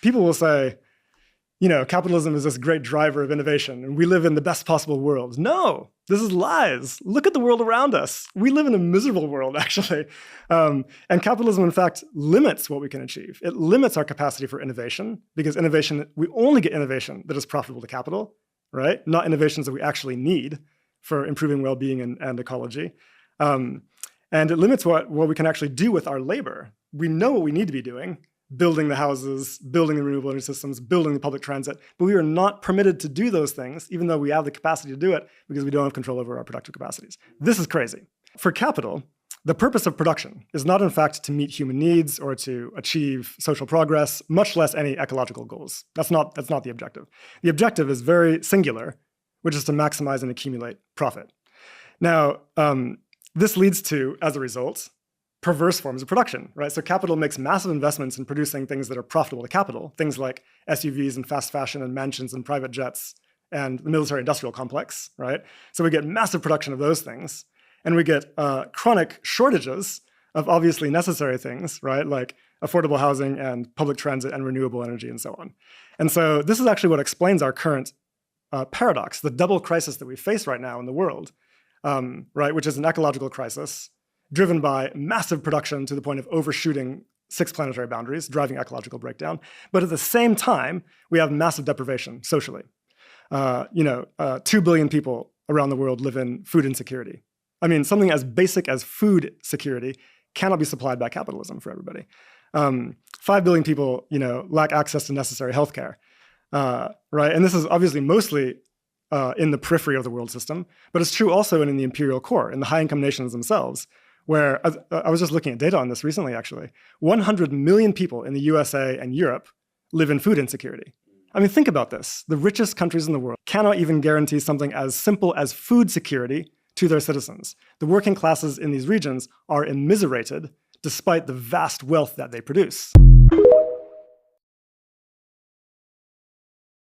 people will say, capitalism is this great driver of innovation and we live in the best possible world. No, this is lies. Look at the world around us. We live in a miserable world, actually. And capitalism, in fact, limits what we can achieve. It limits our capacity for innovation because we only get innovation that is profitable to capital, right? Not innovations that we actually need for improving well-being and ecology. And it limits what we can actually do with our labor. We know what we need to be doing, building the houses, building the renewable energy systems, building the public transit, but we are not permitted to do those things, even though we have the capacity to do it, because we don't have control over our productive capacities. This is crazy. For capital, the purpose of production is not, in fact, to meet human needs or to achieve social progress, much less any ecological goals. That's not the objective. The objective is very singular, which is to maximize and accumulate profit. Now, this leads to, as a result, perverse forms of production, right? So capital makes massive investments in producing things that are profitable to capital, things like SUVs and fast fashion and mansions and private jets and the military-industrial complex, right? So we get massive production of those things, and we get chronic shortages of obviously necessary things, right? Like affordable housing and public transit and renewable energy and so on. And so this is actually what explains our current paradox, the double crisis that we face right now in the world, right? Which is an ecological crisis driven by massive production to the point of overshooting 6 planetary boundaries, driving ecological breakdown. But at the same time, we have massive deprivation socially. 2 billion people around the world live in food insecurity. I mean, something as basic as food security cannot be supplied by capitalism for everybody. 5 billion people, lack access to necessary healthcare, right? And this is obviously mostly in the periphery of the world system, but it's true also in the imperial core, in the high-income nations themselves, where I was just looking at data on this recently, actually. 100 million people in the USA and Europe live in food insecurity. I mean, think about this. The richest countries in the world cannot even guarantee something as simple as food security to their citizens. The working classes in these regions are immiserated despite the vast wealth that they produce.